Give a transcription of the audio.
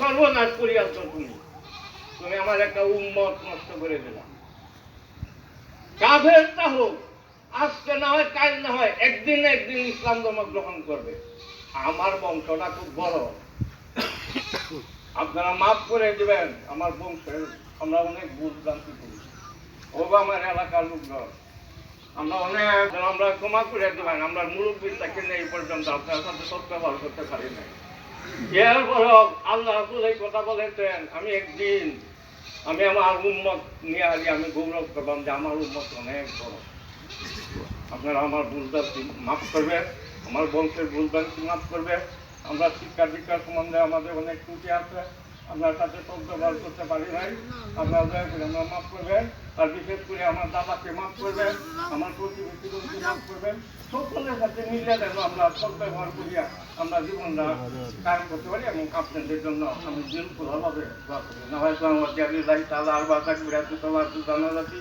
সর্বনাশ করিয়াছ তুমি, তুমি আমার একটা উম্মত নষ্ট করে দিলাম। কাফেরটা হোক, আজকে না হয় কাল না হয় একদিন না একদিন ইসলাম ধর্ম গ্রহণ করবে। আমার বংশটা খুব বড়, আপনারা মাফ করে দিবেন। আমার বংশের আমরা অনেক ভুল ভ্রান্তি করি, ও আমার এলাকার লোকজন আমরা অনেক, আমরা ক্ষমা করে দিবেন। আমরা মুরব্বীটাকে নেই পর্যন্ত আপনার সাথে সত্য ব্যবহার করতে পারি না। এরপরও আল্লাহ রাসূল এই কথা বলেছেন, আমি একদিন আমি আমার উম্মত নিয়ে আগে আমি গৌরব করলাম যে আমার উম্মত অনেক বড়। আপনারা আমার ভুলভ্রান্তি মাফ করবেন, আমার বংশের ভুলভ্রান্তি মাফ করবেন। আমরা শিক্ষা দীক্ষার সম্বন্ধে আমাদের অনেক ত্রুটি আছে, আপনার সাথে তথ্য ব্যবহার করতে পারি নাই, আপনারা দয়া করে আমরা মাফ করবেন। আর বিশেষ করে আমার দাদাকে মাফ করবেন, আমার প্রতিবেশীদেরকে মাফ করবেন। সকলের সাথে মিলে যেন আমরা তথ্য ব্যবহার করিয়া আমরা জীবনটা কায়েম করতে পারি। এবং আপনাদের জন্য আমি দিল খোলাভাবে দোয়া করি। না হয় আমার জানি তালা আর বাসা করে জানালাতি